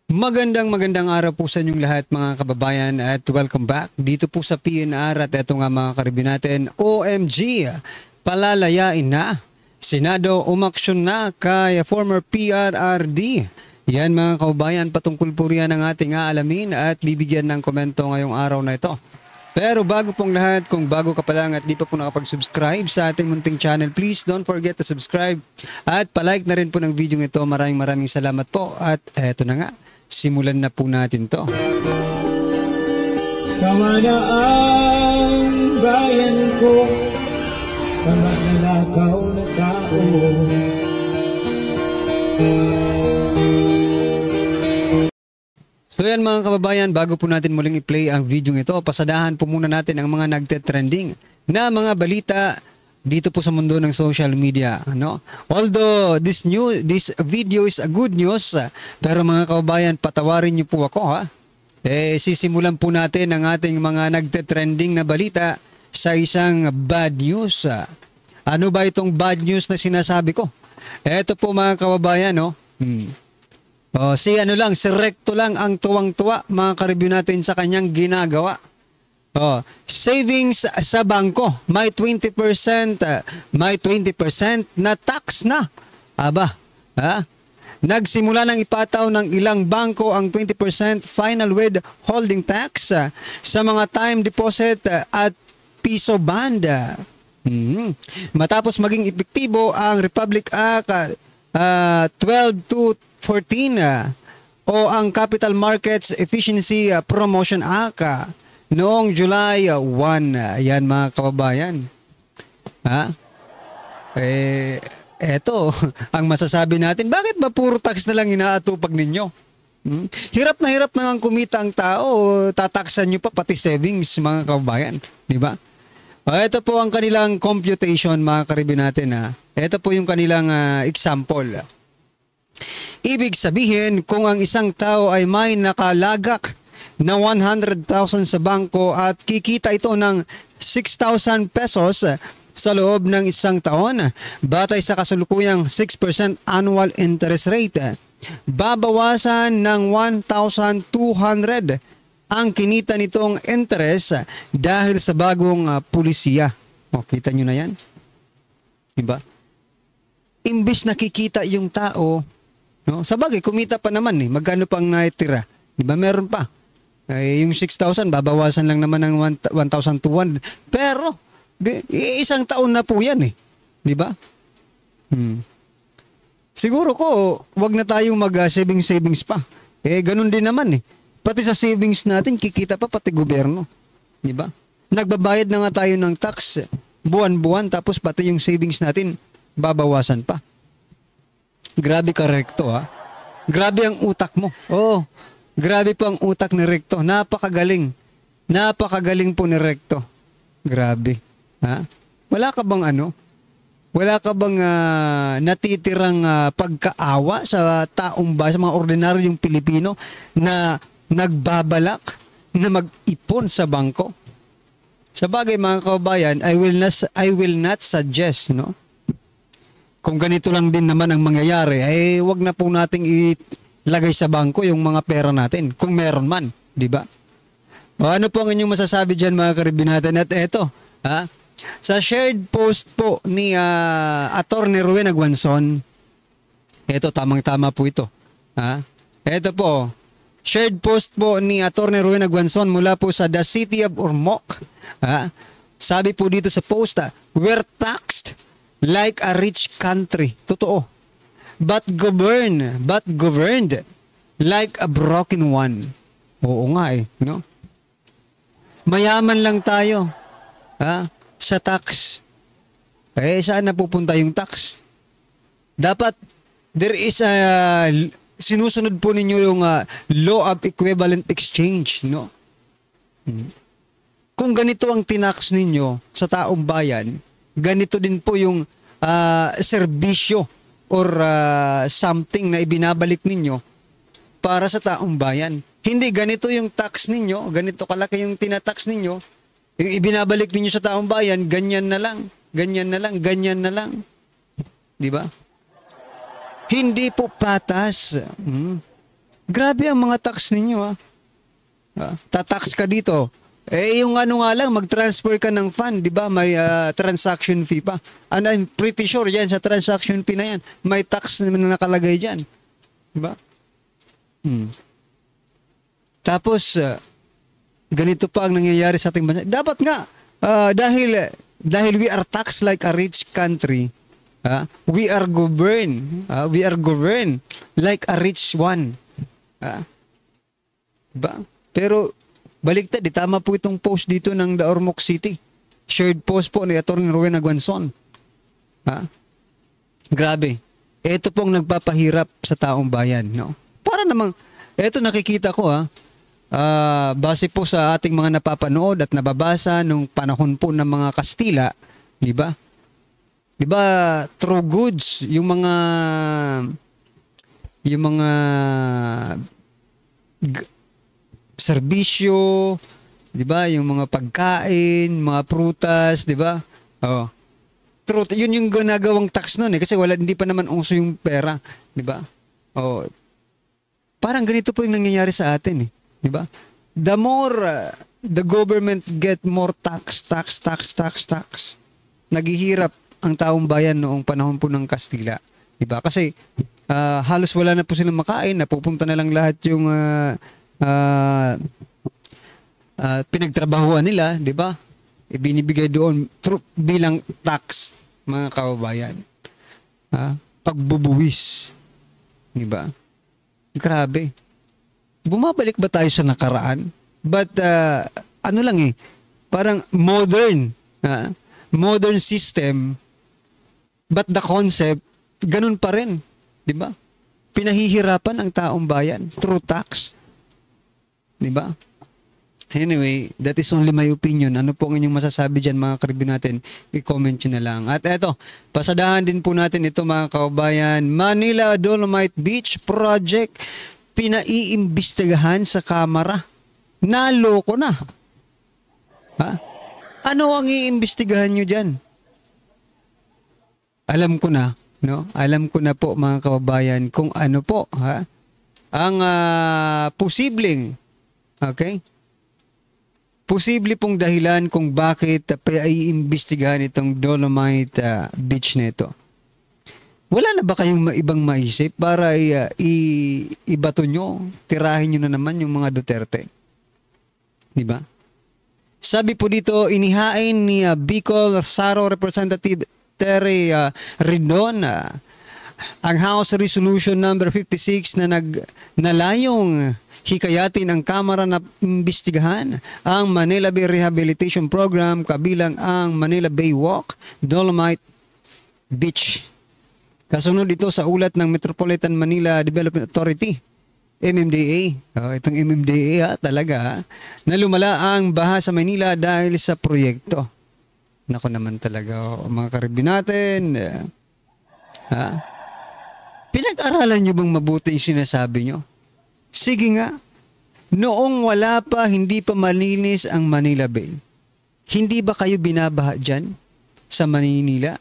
Magandang araw po sa inyong lahat mga kababayan at welcome back dito po sa PNR at eto nga mga karibin natin, OMG, palalayain na. Senado umaksyon na kay former PRRD. Yan mga kababayan, patungkol po riyan ang ating aalamin at bibigyan ng komento ngayong araw na ito. Pero bago pong lahat, kung bago ka pa lang at di pa po nakapag-subscribe sa ating munting channel, please don't forget to subscribe at palike na rin po ng video ito. Maraming salamat po at eto na nga, simulan na po natin to. Sama na ang bayan ko sa magnanakaw na tao. So yan mga kababayan, bago po natin muling i-play ang video ito, pasadahan po muna natin ang mga nagte-trending na mga balita dito po sa mundo ng social media, no? Although this video is a good news, pero mga kababayan, patawarin niyo po ako, ha. Sisimulan po natin ang ating mga nagte-trending na balita sa isang bad news. Ano ba itong bad news na sinasabi ko? Ito po mga kababayan, no? Si Recto lang ang tuwang-tuwa mga karibyo natin sa kanyang ginagawa. Savings sa bangko, may 20% na tax na. Aba, nagsimula ng ipataw ng ilang bangko ang 20% final withholding tax sa mga time deposit at piso band. Matapos maging epektibo ang Republic Act 12 to 14 o ang Capital Markets Efficiency Promotion Act noong July 1. Yan mga kababayan. Eto, ang masasabi natin, bakit ba puro tax na lang inaatupag ninyo? Hirap na nga kumita ang tao, tataksan nyo pa pati savings mga kababayan. Diba? Ito po ang kanilang computation mga karibin natin. Ito po yung kanilang example. Ibig sabihin, kung ang isang tao ay may nakalagak na 100,000 sa bangko at kikita ito ng 6,000 pesos sa loob ng isang taon, batay sa kasalukuyang 6% annual interest rate, babawasan ng 1,200 ang kinita nitong interest dahil sa bagong pulisiya. Kita nyo na yan? Diba? Imbis nakikita yung tao, no? Sabagay, kumita pa naman magkano pang naitira? Diba meron pa? Yung 6,000, babawasan lang naman ng 1,200. Pero, isang taon na po yan Diba? Siguro ko, wag na tayong mag-savings pa. Ganun din naman Pati sa savings natin, kikita pa pati gobyerno. Diba? Nagbabayad na nga tayo ng tax buwan-buwan, tapos pati yung savings natin, babawasan pa. Grabe ka, Recto, Grabe ang utak mo. Grabe po ang utak ni Recto. Napakagaling. Napakagaling po ni Recto. Grabe. Wala ka bang Wala ka bang natitirang pagkaawa sa taong bayan, sa mga ordinaryong Pilipino na nagbabalak na mag-ipon sa bangko? Sa bagay mga kababayan, I will not suggest, no? Kung ganito lang din naman ang mangyayari, wag na po nating ilagay sa bangko yung mga pera natin, kung meron man, di ba? Ano po ang inyong masasabi dyan mga karibin natin? At eto, sa shared post po ni Attorney Rowena Guanzon, eto, tamang-tama po ito. Eto po, shared post po ni Attorney Rowena Guanzon mula po sa The City of Ormoc. Sabi po dito sa post, we're taxed like a rich country. Totoo. But governed like a broken one. Oo nga no? Mayaman lang tayo sa tax. Saan napupunta yung tax? Dapat there is a sinusunod po ninyo yung law of equivalent exchange, no? Kung ganito ang tinax ninyo sa taong bayan, ganito din po yung serbisyo or something na ibinabalik ninyo para sa taong bayan. Hindi ganito yung tax ninyo, ganito kalaki yung tinatax ninyo, yung ibinabalik ninyo sa taong bayan, ganyan na lang, ganyan na lang, ganyan na lang. Di ba? Hindi po patas. Grabe ang mga tax ninyo, ha. Tatax ka dito. Yung ano nga lang, mag-transfer ka ng fund, di ba? May transaction fee pa. And I'm pretty sure yan, sa transaction fee na yan, may tax na nakalagay dyan. Di ba? Tapos, ganito pa ang nangyayari sa ating bansa. Dapat nga, dahil we are taxed like a rich country, we are governed like a rich one. Diba? Pero, baliktad, tama po itong post dito ng The Ormoc City. Shared post po ni Atty. Rowena Guanzon. Grabe. Ito pong nagpapahirap sa taong bayan. No? Para namang, ito nakikita ko base po sa ating mga napapanood at nababasa nung panahon po ng mga Kastila, di ba? Di ba, true goods, yung mga serbisyo, 'di ba? Yung mga pagkain, mga prutas, 'di ba? Oh. Truth, yun yung ginagawang tax noon kasi hindi pa naman uso yung pera, 'di ba? Oh. Parang ganito po yung nangyayari sa atin, 'di ba? The more the government get more tax. Naghihirap ang taong bayan noong panahon po ng Kastila, 'di ba? Kasi halos wala na po silang makain, napupunta na lang lahat yung pinagtrabahuan nila, di ba? Ibinibigay doon bilang tax, mga kababayan. Pagbubuwis. Di ba? Grabe. Bumabalik ba tayo sa nakaraan? But, ano lang parang modern system, but the concept, ganun pa rin. Di ba? Pinahihirapan ang taong bayan through tax. Diba? Anyway, that is only my opinion. Ano po ang inyong masasabi dyan, mga karibin natin? I-comment nyo na lang. At eto, pasadahan din po natin ito, mga kababayan. Manila Dolomite Beach Project, pinaiimbestigahan sa Kamara. Naloko na. Ano ang iimbestigahan nyo dyan? Alam ko na, no? Alam ko na po, mga kababayan, kung ano po, ang posibleng, posible pong dahilan kung bakit iimbestigahan itong Dolomite Beach nito. Wala na ba kayong ibang maisip para ibato nyo, tirahin nyo na naman yung mga Duterte? Diba? Sabi po dito, inihain ni Bicol Saro Representative Terry Ridon ang House Resolution number 56 na nalayong hikayatin ang Kamara na imbestigahan ang Manila Bay Rehabilitation Program kabilang ang Manila Bay Walk, Dolomite Beach. Kasunod ito sa ulat ng Metropolitan Manila Development Authority, MMDA. Itong MMDA talaga na lumala ang baha sa Manila dahil sa proyekto. Nako naman talaga, mga karibin natin. Pinag-aralan nyo bang mabuti yung sinasabi nyo? Sige nga, noong wala pa, hindi pa malinis ang Manila Bay, hindi ba kayo binabaha dyan sa Manila?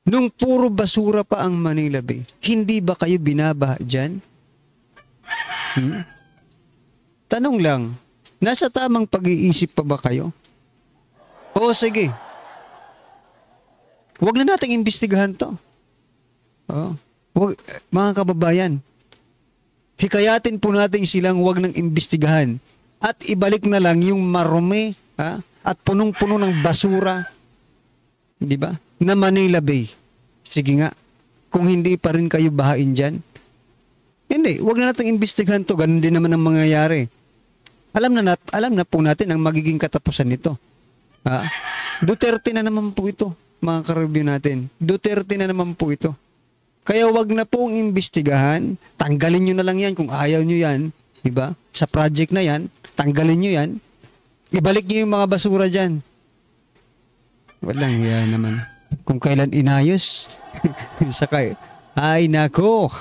Nung puro basura pa ang Manila Bay, hindi ba kayo binabaha dyan? Tanong lang, nasa tamang pag-iisip pa ba kayo? O sige, huwag na nating imbestigahan to. Mga kababayan, hikayatin po natin silang huwag nang imbestigahan at ibalik na lang yung marumi at punong-puno ng basura, di ba? Na Manila Bay. Sige nga, kung hindi pa rin kayo bahain dyan, hindi, huwag na natin imbestigahan to. Ganun din naman ang mangyayari. Alam na po natin ang magiging katapusan nito. Duterte na naman po ito, mga karibyo natin. Duterte na naman po ito. Kaya wag na pong imbestigahan, tanggalin nyo na lang yan kung ayaw nyo yan, diba? Sa project na yan, tanggalin nyo yan, ibalik nyo yung mga basura dyan. Walang yan naman. Kung kailan inayos, sakay, ay nako.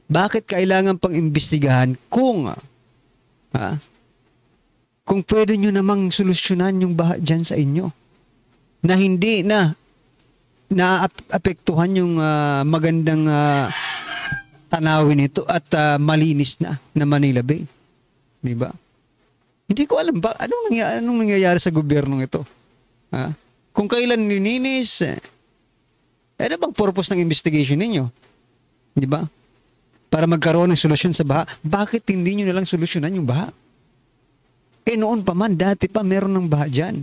Bakit kailangan pang imbestigahan kung pwede nyo namang solusyonan yung baha dyan sa inyo na hindi na naapektuhan yung magandang tanawin ito at malinis na Manila Bay. Di ba? Hindi ko alam ba anong nangyayari sa gobyernong ito. Ha? Kung kailan nilinis, ano bang purpose ng investigation ninyo? Di ba? Para magkaroon ng solusyon sa baha. Bakit hindi nyo nalang solusyonan yung baha? Noon pa man, dati pa meron ng baha dyan.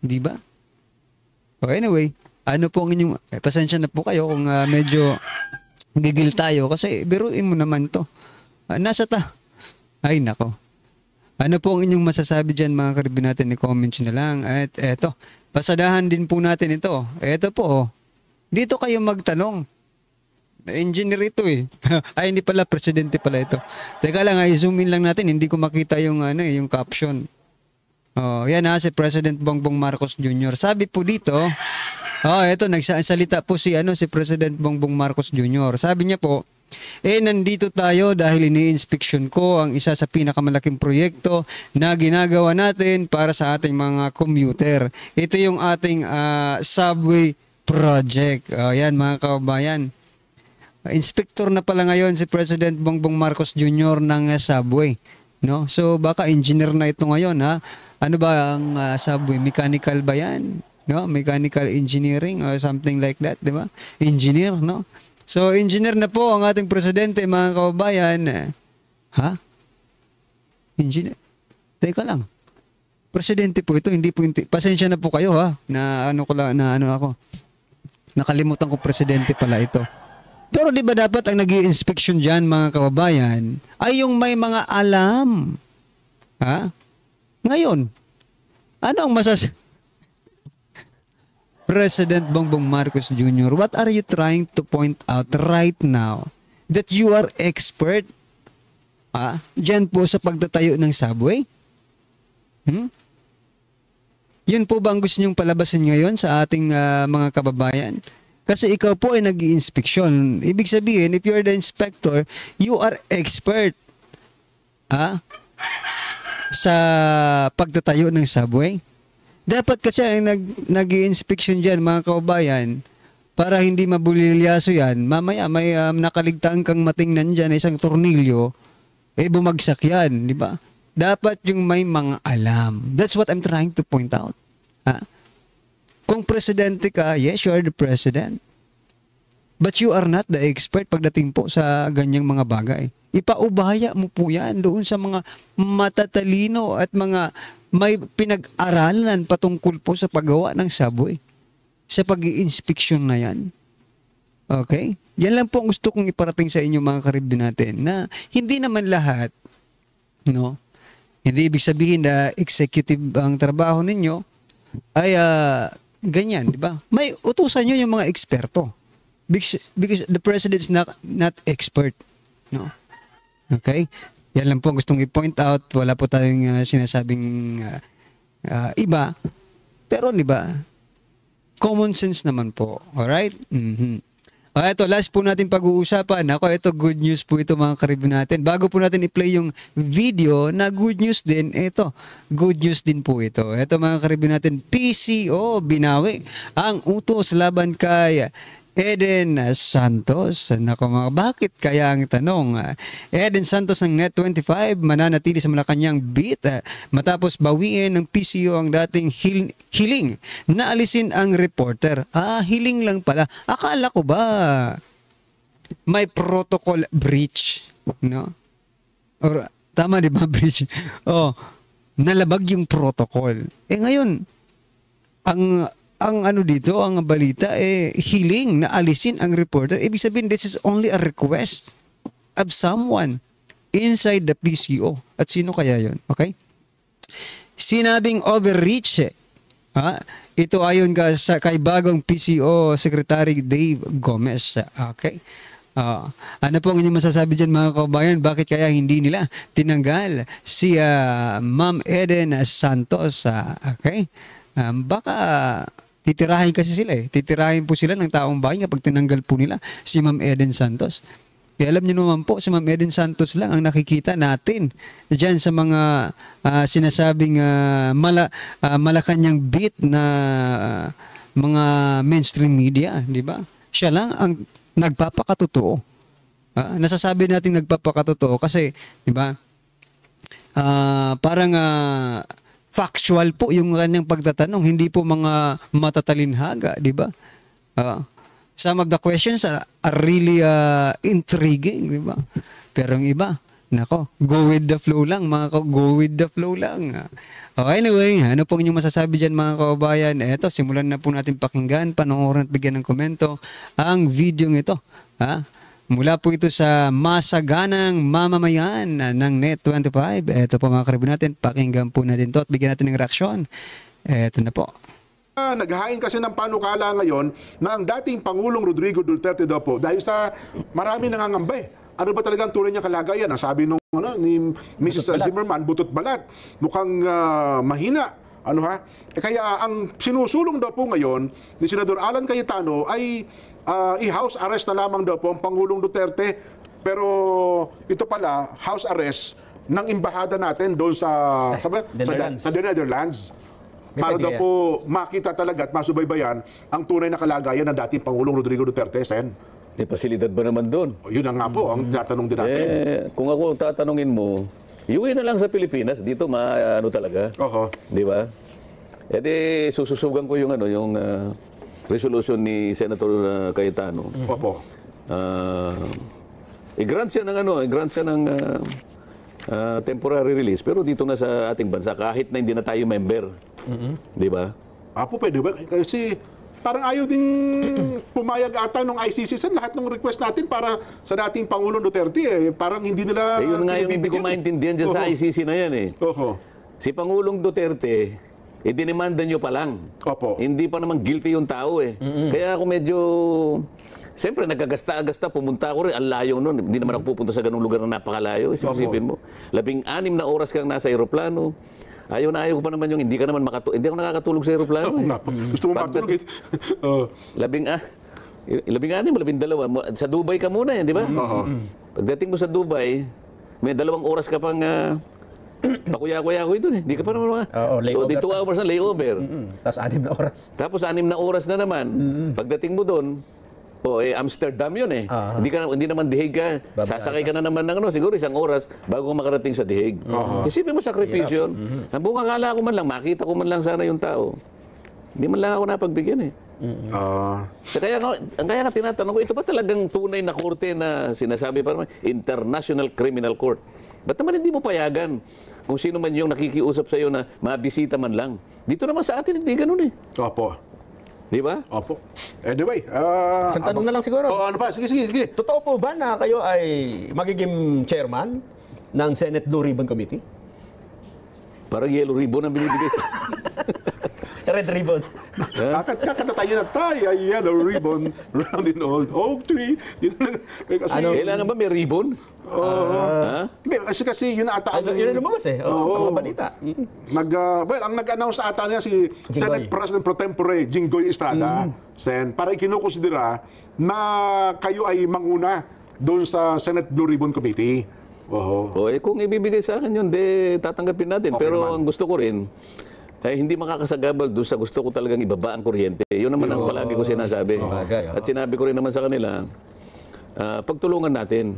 Di ba? So anyway, ano po ang inyong, pasensya na po kayo kung medyo gigil tayo kasi biruin mo naman to. Ay nako. Ano po ang inyong masasabi dyan mga karibin natin? I-comment nyo na lang. At eto, pasadahan din po natin ito. Eto po, oh. Dito kayo magtanong. Engineer ito eh. Ay, hindi pala. Presidente pala ito. Teka lang, i-zoom in lang natin. Hindi ko makita yung, yung caption. Oh, yan si President Bongbong Marcos Jr. Sabi po dito, eto, nagsalita po si President Bongbong Marcos Jr. Sabi niya po, nandito tayo dahil ini-inspection ko ang isa sa pinakamalaking proyekto na ginagawa natin para sa ating mga commuter. Ito yung ating subway project. Yan mga kababayan. Inspector na pala ngayon si President Bongbong Marcos Jr. ng subway. No? So baka engineer na ito ngayon. Ha? Ano ba ang subway? Mechanical ba yan? No? Mechanical engineering or something like that, di ba? Engineer, no? So, engineer na po ang ating presidente, mga kababayan. Ha? Engineer? Teka lang. Presidente po ito, hindi po, pasensya na po kayo ha, na ako. Nakalimutan ko presidente pala ito. Pero di ba dapat ang nag-i-inspection dyan, mga kababayan, ay yung may mga alam. Ha? Ngayon, ano ang President Bongbong Marcos Jr., what are you trying to point out right now that you are expert dyan po sa pagtatayo ng subway? Yun po ba ang gusto nyong palabasin ngayon sa ating mga kababayan? Kasi ikaw po ay nag-i-inspection. Ibig sabihin, if you are the inspector, you are expert sa pagtatayo ng subway. Dapat kasi ang nag-i-inspection dyan, mga kababayan, para hindi mabulilyaso yan, mamaya may nakaligtaan kang matingnan dyan, isang tornilyo, bumagsak yan, di ba? Dapat yung may mga alam. That's what I'm trying to point out. Kung presidente ka, yes, you are the president. But you are not the expert pagdating po sa ganyang mga bagay. Ipaubaya mo po yan doon sa mga matatalino at mga may pinag-aralan patungkol po sa paggawa ng subway. Sa pag-i-inspection na yan. Okay? Yan lang po ang gusto kong iparating sa inyo mga karibin natin na hindi naman lahat, no? Hindi ibig sabihin na executive ang trabaho ninyo ay ganyan, di ba? May utusan nyo yung mga eksperto. Because the president is not expert. No? Okay? Yan lang po gustong i-point out. Wala po tayong sinasabing iba. Pero di ba? Common sense naman po. Alright? Ito, last po natin pag-uusapan. Ako, ito, good news po ito mga karibin natin. Bago po natin i-play yung video na good news din, ito, good news din po ito. Ito mga karibin natin, PCO, binawi ang utos laban kay Eden Santos. Nako mga, bakit kaya ang tanong? Eden Santos ng Net25 mananatili sa Malacanang beat matapos bawiin ng PCO ang dating hiling na alisin ang reporter. Hiling lang pala. Akala ko ba may protocol breach, no? Or tama di ba breach? Nalabag yung protocol. Ngayon ang ano dito, ang balita, hiling na alisin ang reporter. Ibig sabihin, this is only a request of someone inside the PCO. At sino kaya yon? Okay? Sinabing overreach. Ito ayon kay bagong PCO Secretary Dave Gomez. Okay? Ano po ang inyong masasabi dyan mga kabayan? Bakit kaya hindi nila tinanggal si Ma'am Eden Santos? Okay? Baka titirahin kasi sila Titirahin po sila ng taong bayan kapag tinanggal po nila si Ma'am Eden Santos. Kaya alam niyo naman po, si Ma'am Eden Santos lang ang nakikita natin dyan sa mga sinasabing Malacanang beat na mga mainstream media, di ba? Siya lang ang nagpapakatotoo Nasasabi natin nagpapakatotoo kasi, di ba? Parang factual po yung kanyang pagtatanong, hindi po mga matatalinhaga, di ba? Some of the questions are really intriguing, di ba? Pero yung iba, nako, go with the flow lang, go with the flow lang. Okay, anyway, ano pong inyong masasabi dyan mga kababayan? Eto, simulan na po natin pakinggan, panoorin at bigyan ng komento ang video ito. Mula po ito sa masaganang mamamayan ng Net25. Eto po mga karibo natin, pakinggan po natin to at bigyan natin ng reaksyon. Eto na po. Naghahain kasi ng panukala ngayon na ang dating Pangulong Rodrigo Duterte daw po, dahil sa marami nangangamba ano ba talaga ang tunay niya kalagayan? Ang sabi nung ni Mrs. Zimmerman, butot balat, mukhang mahina. Kaya ang sinusulong daw po ngayon ni Senador Alan Cayetano ay i-house arrest na lamang daw po ang Pangulong Duterte. Pero ito pala, house arrest ng embahada natin doon sa Netherlands. Para daw po makita talaga at masubaybayan ang tunay na kalagayan ng dating Pangulong Rodrigo Duterte, Sen. May pasilidad ba naman doon? Yun na nga po ang tatanong din natin. Kung ako tatanungin mo, iuwi na lang sa Pilipinas, dito ano talaga. Di ba? Sususugan ko yung resolution ni Senator Cayetano. Opo. I-grant siya ng temporary release, pero dito na sa ating bansa, kahit na hindi na tayo member. Di ba? Po pwede ba? Kasi parang ayaw ding pumayag ata ng ICC sa lahat ng request natin para sa dating Pangulong Duterte. Parang hindi nila... Yun nga yung hindi ko maintindihan dyan sa ICC na yan . Si Pangulong Duterte, idinimanda nyo pa lang. Hindi pa naman guilty yung tao . Kaya ako medyo... Siyempre, nagkagasta-agasta, pumunta ako rin, ang layo nun. Hindi naman ako pupunta sa ganung lugar na napakalayo. Isipin mo, 16 na oras kang nasa aeroplano. Ayaw ko pa naman yung hindi ka naman hindi ako nakakatulog sa aeroplano . Gusto mo matulog? 12. Sa Dubai ka muna di ba? Pagdating mo sa Dubai, may 2 oras ka pang pakuya-kuya-kuya doon . Hindi ka pa naman layover. 2 hours na layover. Tapos 6 na oras. Tapos 6 na oras na naman. Pagdating mo doon, Amsterdam yun . Hindi naman The Hague ka. Sasakay ka na naman ng siguro 1 oras bago ka makarating sa The Hague. Isipin mo sakripisyo yun. Ang buong akala ko man lang, makita ko man lang sana yung tao. Hindi man lang ako napagbigyan . Kaya nga tinatanong ko, ito ba talagang tunay na korte na sinasabi pa naman, International Criminal Court? Ba't naman hindi mo payagan kung sino man yung nakikiusap sa iyo na mabisita man lang? Dito naman sa atin, hindi ganun . Opo. Di ba? Opo. Anyway. Isang tanong na lang siguro. Ano pa? Sige. Totoo po ba na kayo ay magiging chairman ng Senate Blue Ribbon Committee? Parang yellow ribbon ang binibigay sa... Red ribbon. Kakatatayo na tayo, yellow ribbon, round in old oak tree. Kasi, kailangan ba may ribbon? Kasi yun ata. Yun ang lumabas mga balita. Ang nag-announce ata niya si Senate President Pro Tempore Jinggoy Estrada, Sen, para ikinukonsidera na kayo ay manguna doon sa Senate Blue Ribbon Committee. Kung ibibigay sa akin yun, tatanggapin natin. Pero ang gusto ko rin, hindi makakasagabal doon sa gusto ko talagang ibaba ang kuryente. Yun naman ang palagi ko sinasabi. At sinabi ko rin naman sa kanila, pagtulungan natin.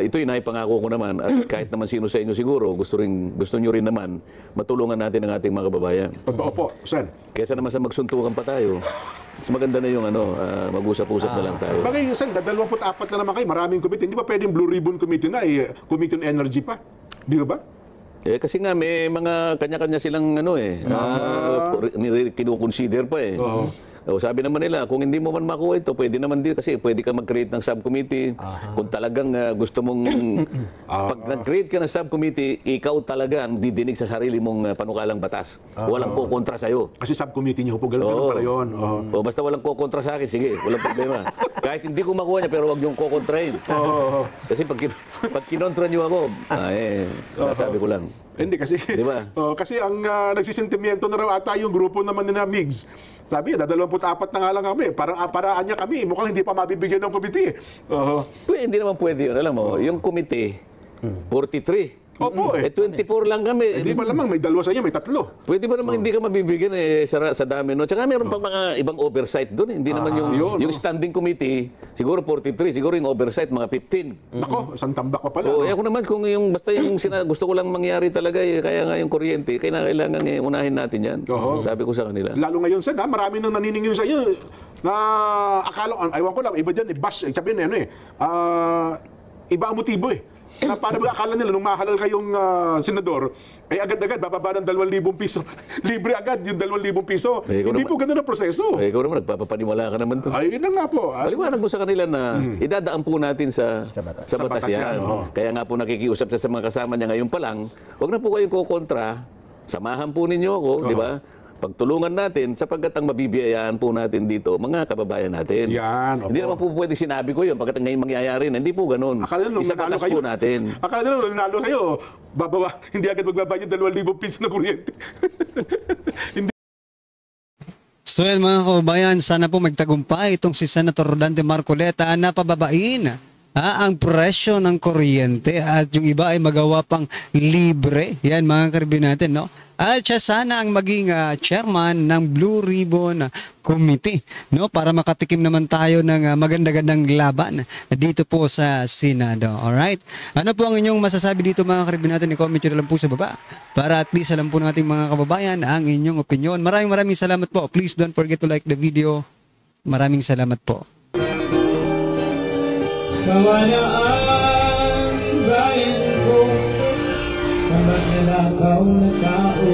Ito'y naipangako ko naman. At kahit naman sino sa inyo siguro, gusto nyo rin naman, matulungan natin ang ating mga kababayan. Opo, Sen. Kesa naman sa magsuntukan pa tayo, mas maganda na yung mag-usap-usap na lang tayo. Bagay, Sen, 24 na naman kayo, maraming committee. Hindi ba pwedeng Blue Ribbon Committee na, Committee on Energy pa? Di ba? Kasi nga may mga kanya-kanya silang kinukonsider pa . Sabi naman nila, kung hindi mo man makuha ito, pwede naman din kasi pwede ka mag-create ng subcommittee. Kung talagang gusto mong pag nag-create ka ng subcommittee, ikaw talaga ang didinig sa sarili mong panukalang batas. Walang kukontra sa'yo. Kasi subcommittee niyo po, gano'n pala yun. Basta walang kukontra sa akin, sige, walang problema. Kahit hindi ko makuha niya, pero wag niyong kukontrahin. Kasi pag kinontra niyo ako, nasabi ko lang. Hindi kasi, diba? Kasi ang nagsisentimiento na raw ata yung grupo naman nila MIGS. Sabi, 24 na nga lang kami. Paraan niya kami. Mukhang hindi pa mabibigyan ng committee. Hindi naman pwede yun. Alam mo, yung committee, 43. Opo eh. 24 lang kami. Hindi ba lamang may dalawa sa inyo, may tatlo. Pwede ba namang hindi ka mabibigyan sa dami, no? Tsaka meron pang mga ibang oversight doon. Hindi naman yung standing committee, siguro 43, siguro yung oversight, mga 15. Nako, isang tambak pa pala. Oo, ako naman, kung yung, basta yung gusto ko lang mangyari talaga, kaya nga yung kuryente, kailangan unahin natin yan. Sabi ko sa kanila. Lalo ngayon, Sen, marami nang naniningil sa iyo na akala, aywan ko lang, iba dyan, bash, sabihin na iba ang motibo eh. Na para ba akala nila nung mahalal kayong senador, ay agad-agad bababa ng 2,000 piso. Libre agad yung 2,000 piso. Hindi po ganun ang proseso. Ikaw naman, nagpapapaniwala ka naman to. Ay, yun na nga po. Paliwanag mo sa kanila na idadaan po natin sa batas yan. Kaya nga po nakikiusap sa mga kasama niya ngayon pa lang, huwag na po kayong kukontra, samahan po ninyo ako, di ba? Pagtulungan natin sapagkat ang mabibiyayaan po natin dito, mga kababayan natin. Yan, opo. Hindi naman po pwede sinabi ko yun pagkat ngayon mangyayari na. Hindi po ganun. Akala nila, Isabatas po natin. Akala nila, nanalo kayo, hindi agad magbabayad 2,000 piso na kuryente. Hindi. So yan mga kababayan, sana po magtagumpay itong si Senator Dante Marcoleta na pababain ang presyo ng kuryente at yung iba ay magawa pang libre. Yan mga karibin natin, no? At siya sana ang maging chairman ng Blue Ribbon Committee, no? Para makatikim naman tayo ng maganda-gandang laban dito po sa Senado. Alright? Ano po ang inyong masasabi dito mga karibin natin? I-comment nyo na lang po sa baba para at least alam po ng ating mga kababayan ang inyong opinion. Maraming salamat po. Please don't forget to like the video. Maraming salamat po. Sawa na ang bayan ko sa magnanakaw na tao.